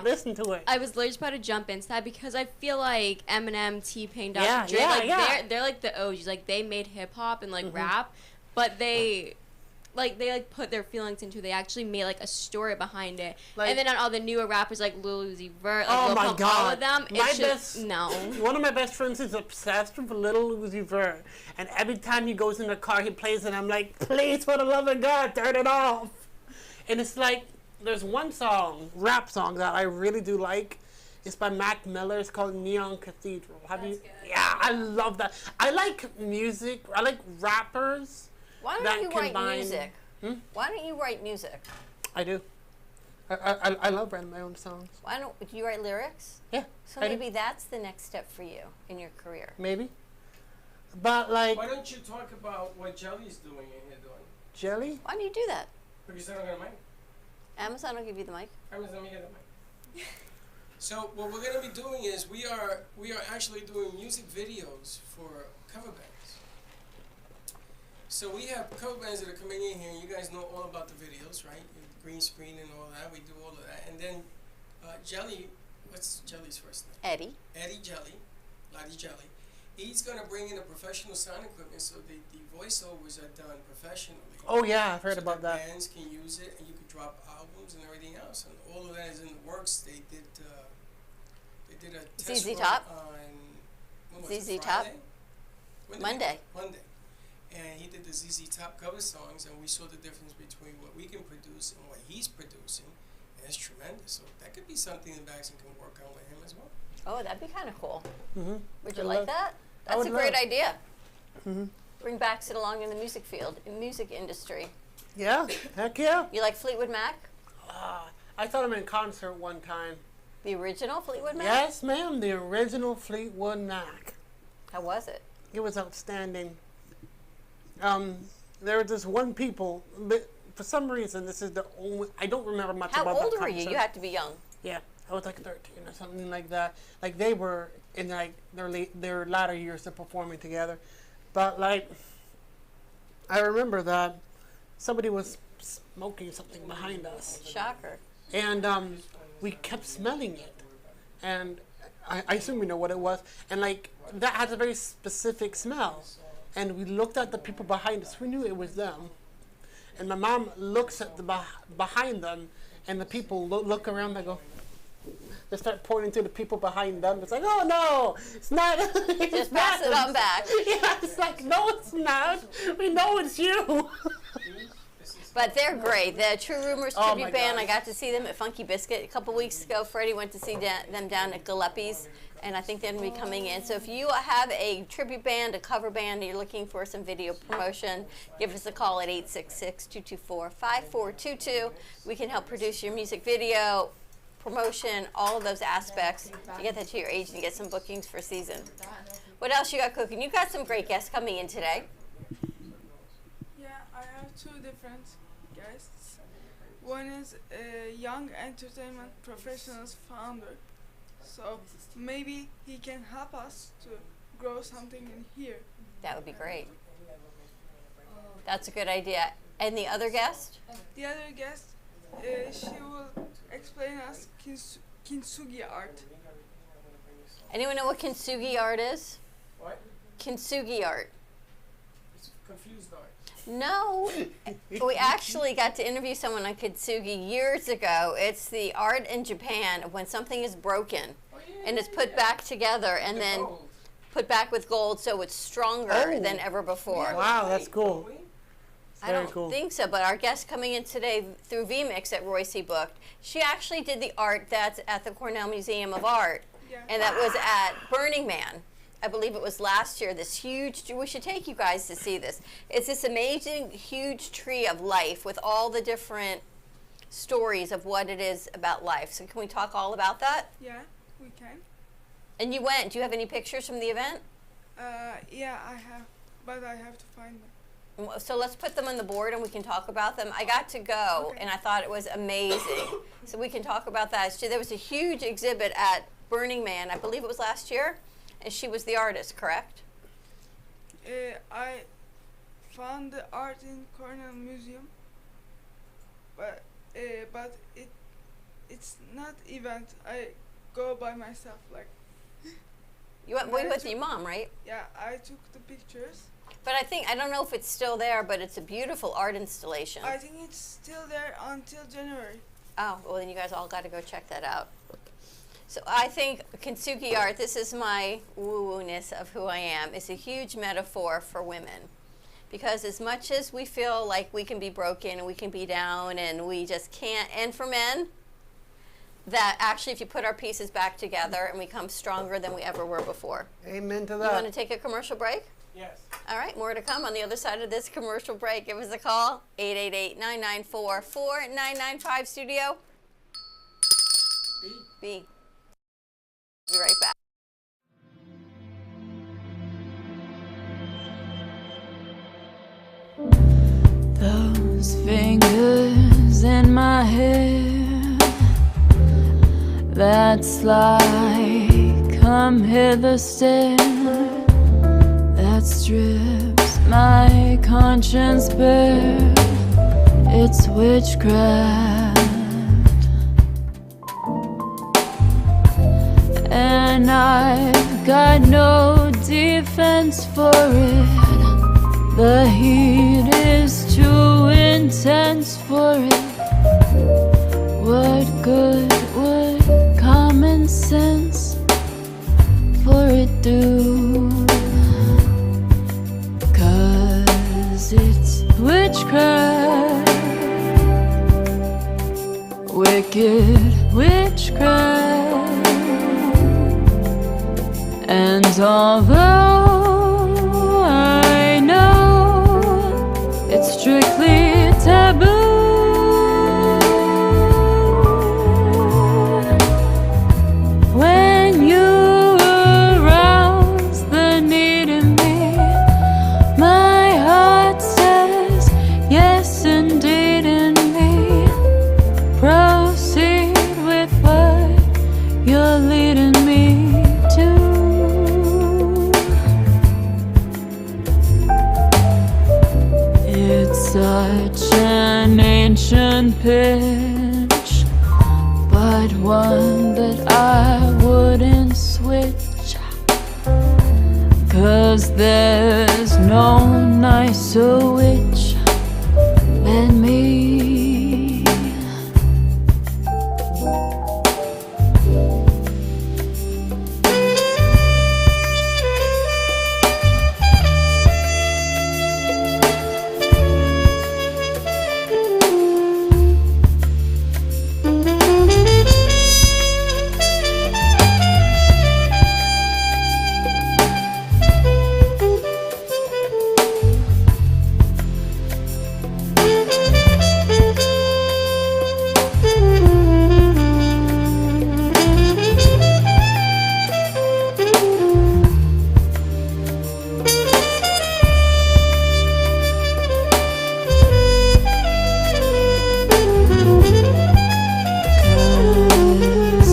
listen to it. I was literally just about to jump into that because I feel like Eminem, T-Pain, Dr. Yeah, Dre, yeah, like yeah. they're like the OGs. Like they made hip hop and like rap, but they put their feelings into it. They actually made like a story behind it. Like- And then on all the newer rappers like Lil Uzi Vert, like Oh Lil my Pump, God! all of them. My It's just one of my best friends is obsessed with Lil Uzi Vert, and every time he goes in the car, he plays it. I'm like, please, for the love of God, turn it off. And it's like, there's one song, rap song, that I really do like, It's by Mac Miller. It's called Neon Cathedral. Yeah, I love that. I like music. I like rappers. Why don't you write music? Why don't you write music? I do. I love writing my own songs. Do you write lyrics? Yeah. So maybe that's the next step for you in your career. Maybe. But like. Why don't you talk about what Jelly's doing in here doing? Jelly? Why do you do that? Because I don't got a mic. Amazon will give you the mic. Amazon, let me get the mic. So what we're going to be doing is we are actually doing music videos for cover bands. So we have cover bands that are coming in here. You guys know all about the videos, right? Green screen and all that. We do all of that. And then Jelly, what's Jelly's first name? Eddie. Eddie Jelly, Lottie Jelly. He's going to bring in a professional sound equipment so the voiceovers are done professionally. Oh yeah, I've heard about that. Bands can use it and you can drop albums and everything else. And all of that is in the works. They did a test ZZ run Top? on ZZ Top? Monday. Monday. And he did the ZZ Top cover songs, and we saw the difference between what we can produce and what he's producing, and it's tremendous. So that could be something that Baxton can work on with him as well. Oh, that'd be kind of cool. Mm-hmm. Would you like that? That's a great idea. Mm-hmm. Bring Baxton along in the music field, in music industry. Yeah, heck yeah. You like Fleetwood Mac? I saw him in concert one time. The original Fleetwood Mac? Yes, ma'am, the original Fleetwood Mac. How was it? It was outstanding. There was this one people, but for some reason, this is the only, I don't remember much about that concert. How old were you? You had to be young. Yeah, I was like 13 or something like that. Like they were in like their latter years of performing together. But like, I remember that somebody was smoking something behind us. Shocker. And we kept smelling it. And I assume we know what it was. And like, that has a very specific smell. And we looked at the people behind us. We knew it was them. And my mom looks at the behind them, and the people look around. They go. They start pointing to the people behind them. It's like, oh no, it's not. Just pass it on back. Yeah, it's like, no, it's not. We know it's you. But they're great. The True Rumors Oh tribute my band, God. I got to see them at Funky Biscuit a couple weeks ago. Freddie went to see them down at Gillespie's, and I think they're going to be coming in. So if you have a tribute band, a cover band, and you're looking for some video promotion, give us a call at 866-224-5422. We can help produce your music video, promotion, all of those aspects to get that to your agent and get some bookings for season. What else you got cooking? You got some great guests coming in today. Yeah, I have two different guests. One is a young entertainment professionals founder. So maybe he can help us to grow something in here. That would be great. That's a good idea. And the other guest? The other guest, she will explain us kintsugi art. Anyone know what kintsugi art is? What? Kintsugi art. It's confused art. No. We actually got to interview someone on kintsugi years ago. It's the art in Japan of when something is broken and it's put back together and then put back with gold so it's stronger than ever before. Wow, that's cool. I don't think so, but our guest coming in today through VMix at Royce Booked, she actually did the art that's at the Cornell Museum of Art, and that was at Burning Man. I believe it was last year, this huge, we should take you guys to see this. It's this amazing, huge tree of life with all the different stories of what it is about life. So can we talk all about that? Yeah, we can. And you went, do you have any pictures from the event? Yeah, I have, but I have to find them. So let's put them on the board and we can talk about them. I got to go and I thought it was amazing. So we can talk about that. There was a huge exhibit at Burning Man, I believe it was last year, and she was the artist, correct? I found the art in Cornell Museum, but it's not event. I go by myself, like. You went with your mom, right? Yeah, I took the pictures. But I don't know if it's still there, but it's a beautiful art installation. I think it's still there until January. Oh, well then you guys all got to go check that out. So I think kintsugi art, this is my woo-woo-ness of who I am, is a huge metaphor for women. Because as much as we feel like we can be broken and we can be down and we just can't, and for men, that actually if you put our pieces back together and we come stronger than we ever were before. Amen to You that. want to take a commercial break? Yes. All right, more to come on the other side of this commercial break. Give us a call, 888-994-4995 studio. B. Be right back. Those fingers in my hair that slide, come hither stare, that strips my conscience bare. It's witchcraft, and I've got no defense for it. The heat is too intense for it. What good would common sense for it do? 'Cause it's witchcraft, wicked witchcraft. And although I know it's strictly taboo, when you arouse the need in me, my heart says yes indeed in me. Proceed with what you're leading me to. It's such an ancient pitch, but one that I wouldn't switch. 'Cause there's no nicer witch than me.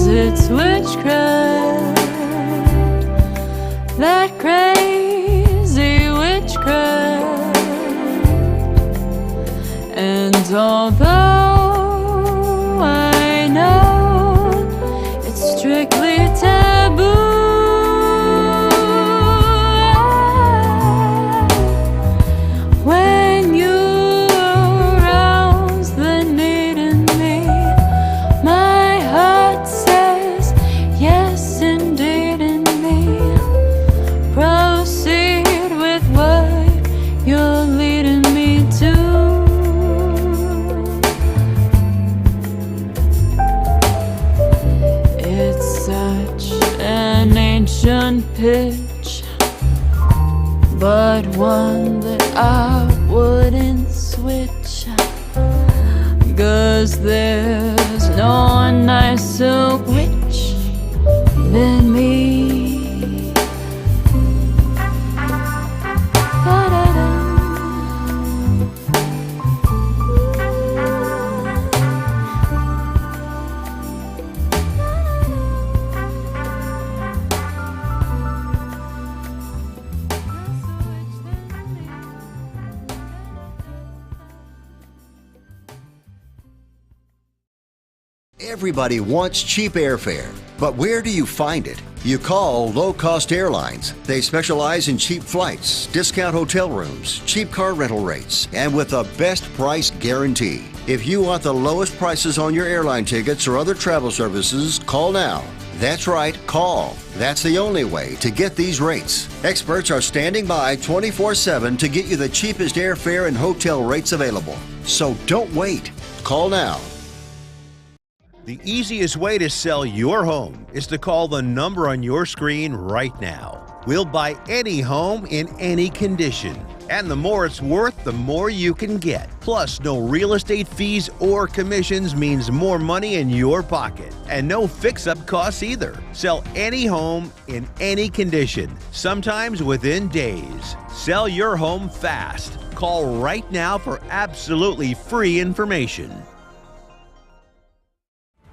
It's witchcraft, that crazy witchcraft. And although I know it's strictly taboo, when you arouse the need in me, my heart says yes indeed in me. Proceed with what you're leading me to. It's such an ancient pitch, but one that I wouldn't switch. 'Cause there's no nicer witch than me. Everybody wants cheap airfare, but where do you find it? You call Low Cost Airlines. They specialize in cheap flights, discount hotel rooms, cheap car rental rates, and with a best price guarantee. If you want the lowest prices on your airline tickets or other travel services, call now. That's right, call. That's the only way to get these rates. Experts are standing by 24/7 to get you the cheapest airfare and hotel rates available. So don't wait. Call now. The easiest way to sell your home is to call the number on your screen right now. We'll buy any home in any condition. And the more it's worth, the more you can get. Plus, no real estate fees or commissions means more money in your pocket. And no fix-up costs either. Sell any home in any condition, sometimes within days. Sell your home fast. Call right now for absolutely free information.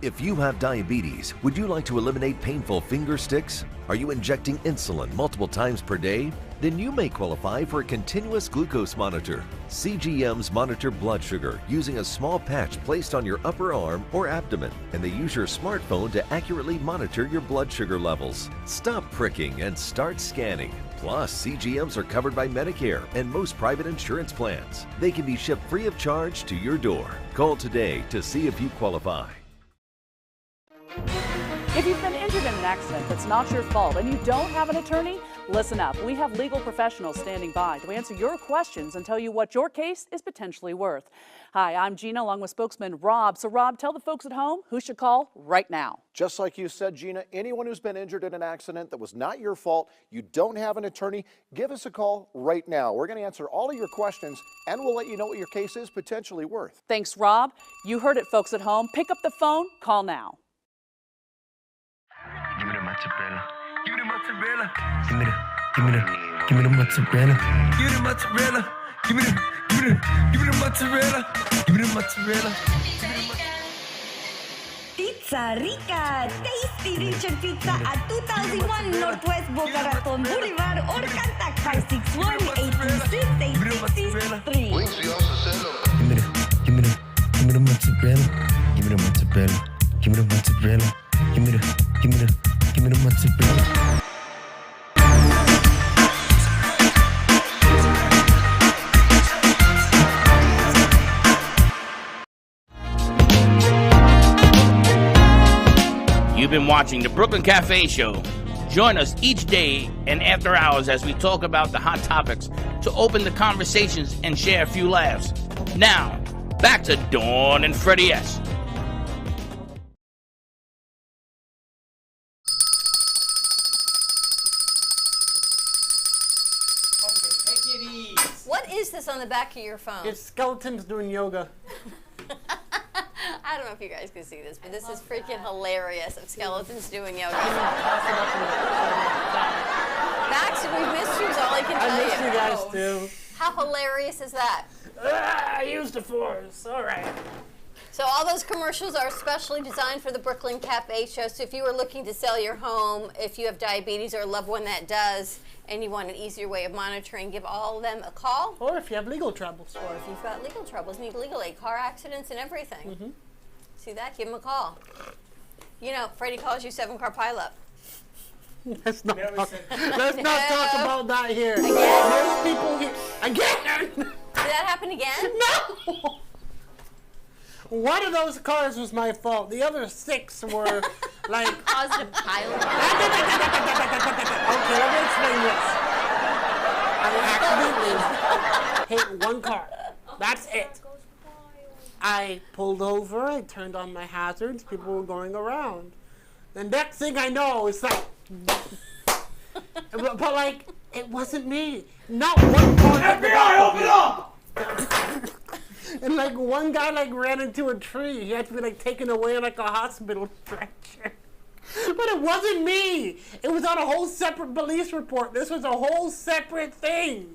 If you have diabetes, would you like to eliminate painful finger sticks? Are you injecting insulin multiple times per day? Then you may qualify for a continuous glucose monitor. CGMs monitor blood sugar using a small patch placed on your upper arm or abdomen, and they use your smartphone to accurately monitor your blood sugar levels. Stop pricking and start scanning. Plus, CGMs are covered by Medicare and most private insurance plans. They can be shipped free of charge to your door. Call today to see if you qualify. If you've been injured in an accident that's not your fault and you don't have an attorney, listen up. We have legal professionals standing by to answer your questions and tell you what your case is potentially worth. Hi, I'm Gina along with spokesman Rob. So Rob, tell the folks at home who should call right now. Just like you said, Gina, anyone who's been injured in an accident that was not your fault, you don't have an attorney, give us a call right now. We're going to answer all of your questions and we'll let you know what your case is potentially worth. Thanks, Rob. You heard it, folks at home. Pick up the phone, call now. Give me the mozzarella. Give me the mozzarella. Give me the mozzarella. Give me the mozzarella. Give me the mozzarella. Give me the mozzarella. Pizza Rica, tasty Richard Pizza at 2001 Northwest Boca Raton Boulevard or contact 561-826-8663. Give me the mozzarella. Give me the mozzarella. Give me the mozzarella. Give me the mozzarella. You've been watching the Brooklyn Cafe Show. Join us each day and after hours as we talk about the hot topics to open the conversations and share a few laughs. Now, back to Dawn and Freddy S. What is this on the back of your phone? It's skeletons doing yoga. I don't know if you guys can see this, but this is freaking hilarious of skeletons doing yoga. Baxton, we missed you is all I can tell you. I miss you guys too. How hilarious is that? I used the force. All right. So all those commercials are specially designed for the Brooklyn Cafe Show. So if you were looking to sell your home, if you have diabetes or a loved one that does, and you want an easier way of monitoring, give all of them a call. Or if you have legal troubles. Or if you've got legal troubles, need legal aid, car accidents and everything. Mm-hmm. See that? Give them a call. You know, Freddy calls you 7-car pileup. Let's not talk about that here. Again? Most people here. Again! Did that happen again? No! One of those cars was my fault. The other 6 were like... Caused a pileup. Okay, let me explain this. I accidentally hit one car. That's it. I pulled over, I turned on my hazards, people were going around. The next thing I know, it's like... but like, it wasn't me. Not one car. FBI, open up! And like one guy like ran into a tree. He had to be like taken away on like a hospital stretcher. But it wasn't me. It was on a whole separate police report. This was a whole separate thing.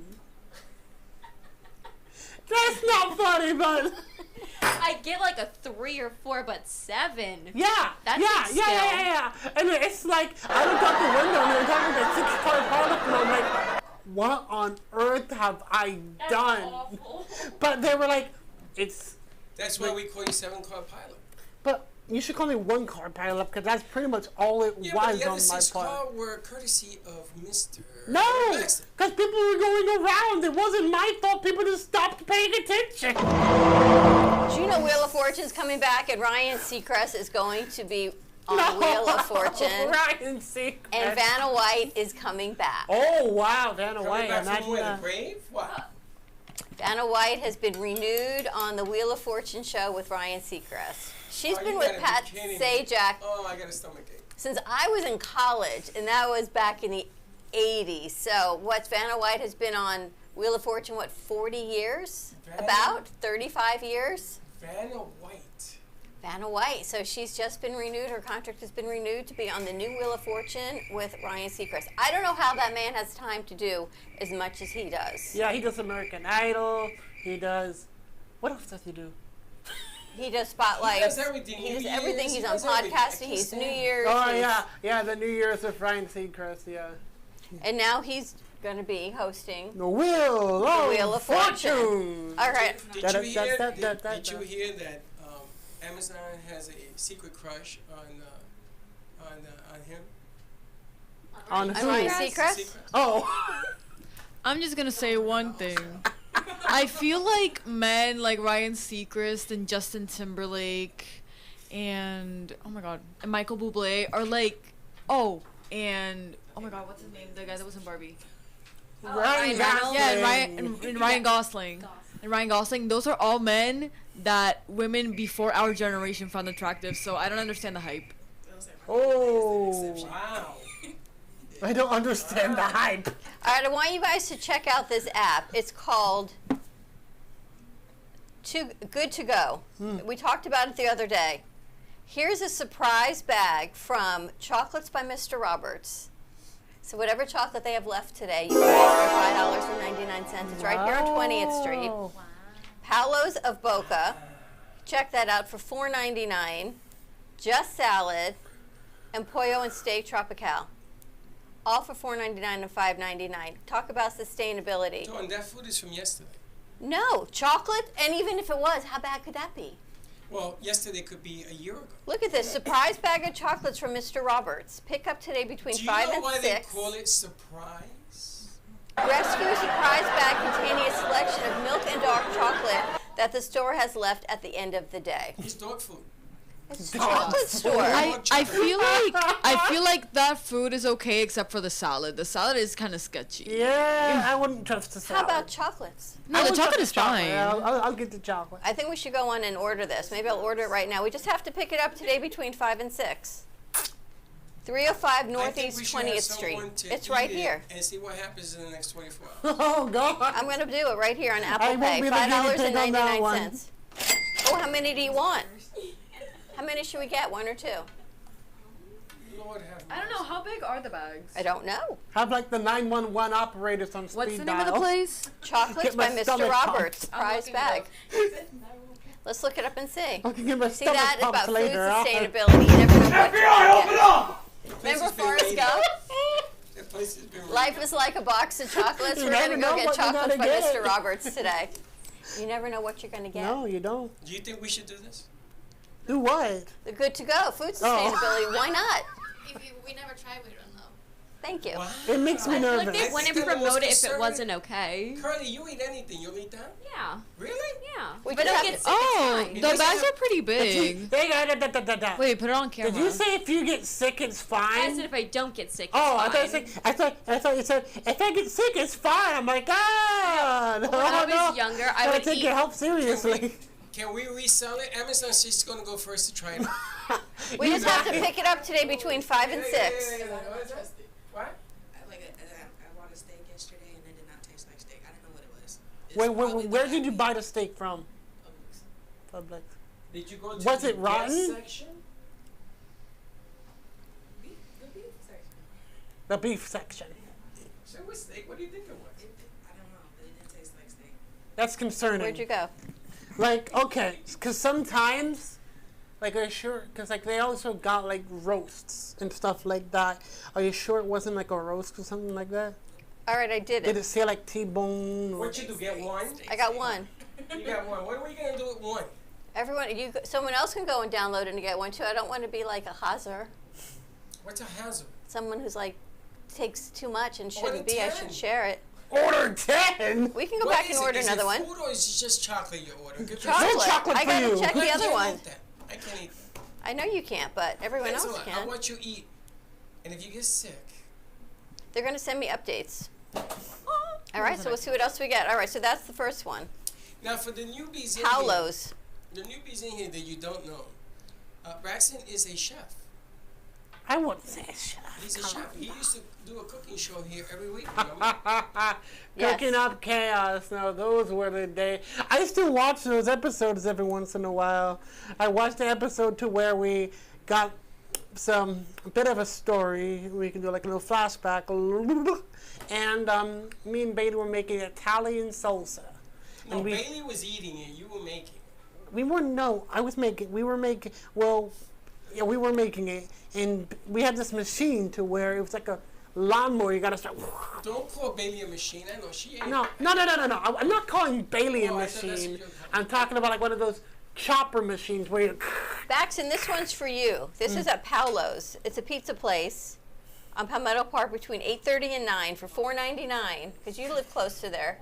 That's not funny, but I get like a 3 or 4, but 7. yeah, That's yeah. And it's like I looked out the window and they were talking about 6-car pileup, and I'm like, what on earth have I done? Awful. But they were like, it's. That's why we call you 7-car pileup. But you should call me 1-car pileup because that's pretty much all it was but the other on my 6 part. car were courtesy of Mr. No, Baxton. because people were going around. It wasn't my fault. People just stopped paying attention. Do you know Wheel of Fortune's coming back and Ryan Seacrest is going to be on Wheel of Fortune? Ryan Seacrest. And Vanna White is coming back. Oh, wow, Vanna White. Coming back from where, the grave? What? Vanna White has been renewed on the Wheel of Fortune show with Ryan Seacrest. She's Oh, been you with gotta be Pat kidding me. Sajak Oh, I got a stomachache. since I was in college, and that was back in the 80s. So Vanna White has been on Wheel of Fortune, 40 years? About 35 years? Vanna White. Vanna White. So she's just been renewed. Her contract has been renewed to be on the new Wheel of Fortune with Ryan Seacrest. I don't know how that man has time to do as much as he does. Yeah, he does American Idol. He does. What else does he do? He does Spotlight. He does everything. He does New everything. Year's, He's he on does everything. I podcasting. can't He's stand New him. Year's. Oh he's- yeah, the New Year's with Ryan Seacrest. Yeah. And now he's going to be hosting The Wheel of Fortune. All right. Did you hear that Amazon has a secret crush on him? On who? Ryan Seacrest? Oh. I'm just gonna say one thing. I feel like men like Ryan Seacrest and Justin Timberlake and oh my god, and Michael Bublé are like, oh my god, what's his name? The guy that was in Barbie. Ryan Gosling. Yeah, and Ryan Gosling. And Ryan Gosling, those are all men that women before our generation found attractive, so I don't understand the hype. Oh. Wow. I don't understand the hype. All right, I want you guys to check out this app. It's called Good to Go. We talked about it the other day. Here's a surprise bag from Chocolates by Mr. Roberts. So whatever chocolate they have left today, you can buy for $5.99. It's right here on 20th Street. Paolo's of Boca. Check that out for $4.99. Just salad and pollo and steak tropical. All for $4.99 and $5.99. Talk about sustainability. Oh, and that food is from yesterday. No, chocolate, and even if it was, how bad could that be? Well, yesterday could be a year ago. Look at this surprise bag of chocolates from Mr. Roberts. Pick up today between 5 and 6. Do you know why they call it surprise? Rescue a surprise bag containing a selection of milk and dark chocolate that the store has left at the end of the day. It's dog food. It's a chocolate store. I feel like that food is okay except for the salad. The salad is kind of sketchy. Yeah, I wouldn't trust the salad. How about chocolates? No, the chocolate is fine. Yeah, I'll get the chocolate. I think we should go on and order this. Maybe I'll order it right now. We just have to pick it up today between 5 and 6. 305 Northeast 20th Street. It's right here. And see what happens in the next 24 hours. Oh, God. I'm going to do it right here on Apple I won't Pay. be the guinea pig on that one. $5.99. Oh, how many do you want? How many should we get? 1 or 2? Lord have I don't know, how big are the bags? I don't know. Have like the 911 operators on speed What's the dial. name of the place? Chocolates Get my by Mr. stomach Roberts. pumped. Surprise bag. Let's look it up and see. I can get my See stomach that pumped about food later. sustainability. You never know what you're gonna get. Remember Forrest Gump? That place has been Life is like a box of chocolates. You We're never going to go know get what you're chocolates by gonna get. Mr. Roberts today. You never know what you're going to get. No, you don't. Do you think we should do this? Do what? The Good to Go. Food sustainability. Why not? We never tried, we don't know. Thank you. It makes me I feel nervous. like they wouldn't promote it if it wasn't okay. Curly, you eat anything, you'll eat that? Yeah. Really? Yeah. We But just don't have get to- sick, Oh, it's the fine. bags are pretty big. Wait, put it on camera. Did you say if you get sick, it's fine? I said if I don't get sick, it's Oh, fine. I thought you said if I get sick, it's fine. I'm like, God. When I was younger, I Gotta would take eat. your health seriously. Can we resell it? Amazon's just going to go first to try it out. We just have to pick it up today between 5 and 6. What? I bought a steak yesterday and it did not taste like steak. I didn't know what it was. Where did you buy the steak from? Publix. Did you go to Was the it rotten? gas section? The beef section. The beef section. So what steak? What do you think it was? I don't know, but it didn't taste like steak. That's concerning. Where'd you go? Like, okay, because sometimes, like, are you sure? Because, like, they also got, like, roasts and stuff like that. Are you sure it wasn't, like, a roast or something like that? All right, I did Did it. it say, like, T-bone? Or... What you do, get one? I got one. You got one. What are we going to do with one? Everyone, someone else can go and download it and get one too. I don't want to be like a hazard. What's a hazard? Someone who's like takes too much and shouldn't Order be. I 10. should share it. Order 10? We can go What back is and it? order Is another it one. food or is it just chocolate you order? Give me Chocolate. chocolate I for gotta you. check the I other can't one. eat that. I can't eat that. I know you can't, but everyone That's else all. I can. want you to eat. And if you get sick, They're gonna send me updates. All right, so we'll see what else we get. All right, so that's the first one. now for the newbies in Paolo's. here, the newbies in here that you don't know, Braxton is a chef. I wouldn't say chef. He's a chef. He used to do a cooking show here every week. Cooking up chaos. Now those were the days. I still watch those episodes every once in a while. I watched the episode to where we got a bit of a story. We can do like a little flashback. And me and Bailey were making Italian salsa. No, and Bailey was eating it. You were making it. We weren't. No, I was making. We were making. Well, yeah, we were making it, and we had this machine to where it was like a lawnmower. You gotta start. Don't call Bailey a machine. I know she ain't. No. I'm not calling Bailey a machine. I'm talking about like one of those chopper machines where you. Baxton, this one's for you. This is at Paolo's. It's a pizza place on Palmetto Park between 8:30 and 9 for $4.99 because you live close to there.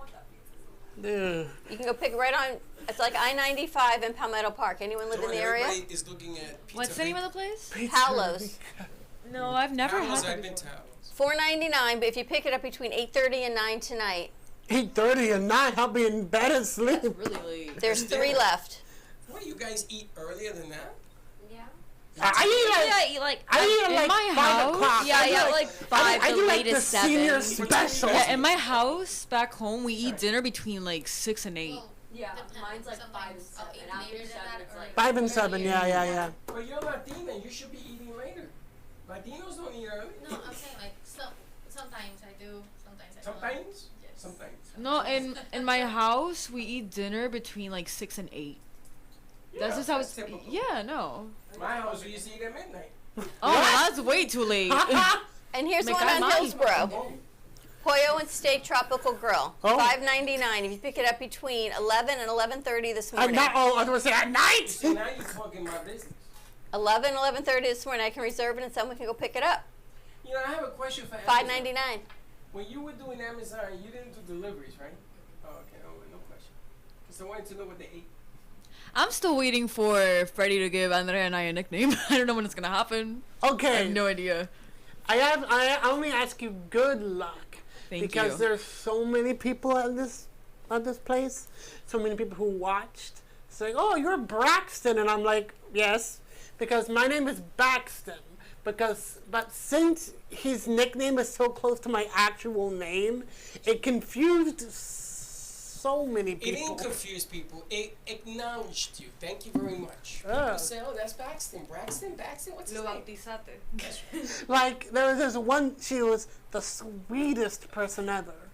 Yeah. You can go pick right on. It's like I-95 in Palmetto Park. Anyone live in the area? Everybody is looking at pizza. What's the name of the place? Paolo's. No, I've never had I've it. been to $4.99, but if you pick it up between 8:30 and 9 tonight. 8:30 and 9, I'll be in bed and sleep. Really late. There's 3 left. What, you guys eat earlier than that? I eat like in my 5 house. o'clock. Yeah, I do yeah, like 5. I the do like latest the 7. senior special. Yeah, in my house back home, we eat dinner between like 6 and 8. Yeah, mine's like 5 and 7. And after 7, it's like 5 and 7. Yeah. But you're Latina. You should be eating later. Latinos don't eat early. No, I'm saying like sometimes I do, sometimes I don't. Sometimes? Yes. Sometimes. No, in my house, we eat dinner between like 6 and 8. That's just how it's. typical. Yeah, no. My house, we used to eat at midnight. Oh, that's way too late. And here's Me one cae on mal. Hillsboro. Pollo and Steak Tropical Grill. $5.99 if you pick it up between 11 and 11:30 this morning. I was going to say at night. See, now you're talking my business. 11, 11:30 this morning. I can reserve it and someone can go pick it up. You know, I have a question for $5.99. When you were doing Amazon, you didn't do deliveries, right? Oh, okay. No question. Because I wanted to know what they ate. I'm still waiting for Freddy to give Andrea and I a nickname. I don't know when it's gonna happen. Okay. I have no idea. I only ask you good luck. Thank because you. there's so many people at this place. So many people who watched saying, "Oh, you're Braxton," and I'm like, "Yes," because my name is Baxton. But since his nickname is so close to my actual name, it confused so many people. It didn't confuse people. It acknowledged you. Thank you very much. People say, "Oh, that's Baxton. Baxton? What's his name?" Like, there was this one, she was the sweetest person ever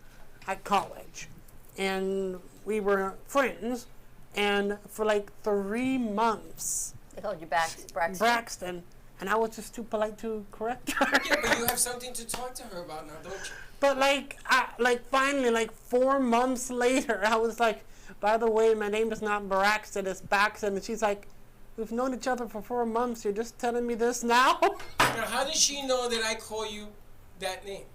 at college. And we were friends. And for like 3 months. They called you Braxton. Braxton. And I was just too polite to correct her. Yeah, but you have something to talk to her about now, don't you? But finally, 4 months later, I was like, "By the way, my name is not Braxton, it's Baxton." And she's like, "We've known each other for 4 months. You're just telling me this now?" Now, how did she know that I call you that name?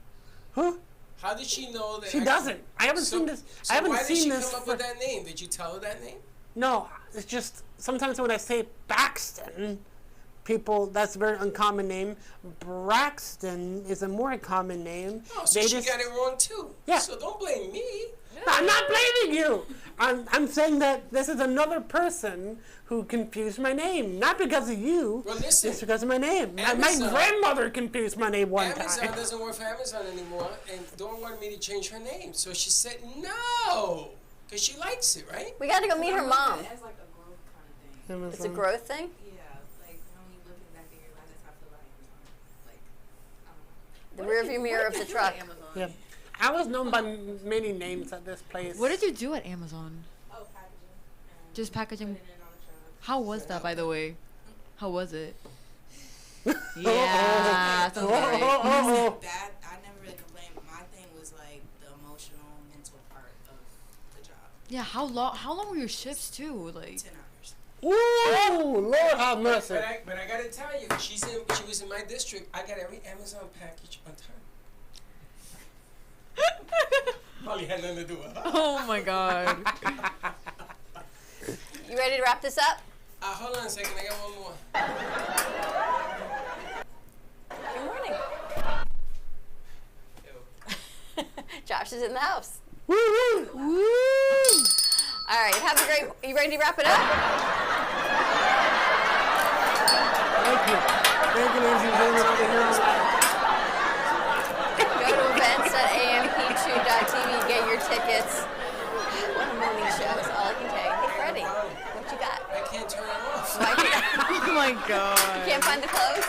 Huh? How did she know that? She doesn't. I haven't seen this. I haven't why seen did she this. come up with that name? Did you tell her that name? No, it's just sometimes when I say Baxton, people, that's a very uncommon name. Braxton is a more common name. Oh, so she got it wrong too. Yeah. So don't blame me. I'm not blaming you. I'm saying that this is another person who confused my name. Not because of you. Well, listen. It's because of my name. My Amazon- grandmother confused my name one Amazon time. doesn't work for Amazon anymore, and Dawn wanted me to change her name. So she said no, because she likes it, right? We got to go meet her mom. It's like a growth kind of thing. It's a growth thing? Yeah, like when you looking back at your life, that's how I feel about Amazon. Like, The rearview mirror of the truck. Yeah. I was known by many names at this place. What did you do at Amazon? Oh, packaging. Just packaging. How was that, by the way? How was it? Yeah, sounds right. That I never really complained. My thing was like the emotional, mental part of the job. Yeah, how long were your shifts too? Like 10 hours. Ooh, Lord have mercy. But I gotta tell you, she was in my district. I got every Amazon package on time. Probably had nothing to do with her. Oh my God. You ready to wrap this up? Hold on a second. I got one more. Good morning. Josh is in the house. Woo woo. Woo! All right, have a great. You ready to wrap it up? Thank you. Thank you, ladies and gentlemen, over here on live. Go to events.amp2.tv, get your tickets. What a morning show is all I can tell you. Hey, Freddy, what you got? I can't turn it off. Oh my God. You can't find the clothes?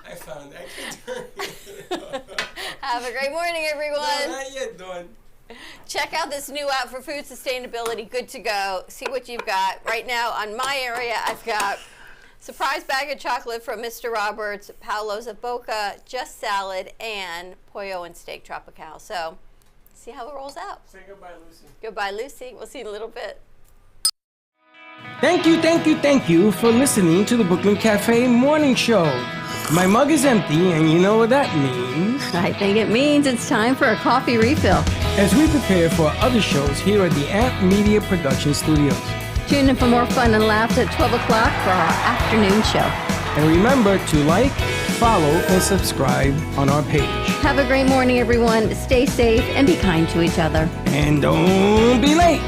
I found it. I can't turn it off. Have a great morning, everyone. No, not yet, Dawn. Check out this new app for food sustainability. Good to go. See what you've got. Right now, on my area, I've got surprise bag of chocolate from Mr. Roberts, Paolo's of Boca, Just Salad, and Pollo and Steak Tropical. So, see how it rolls out. Say goodbye, Lucy. Goodbye, Lucy. We'll see you in a little bit. Thank you for listening to the Brooklyn Cafe Morning Show. My mug is empty, and you know what that means. I think it means it's time for a coffee refill. As we prepare for other shows here at the Amp Media Production Studios. Tune in for more fun and laughs at 12 o'clock for our afternoon show. And remember to like, follow, and subscribe on our page. Have a great morning, everyone. Stay safe and be kind to each other. And don't be late.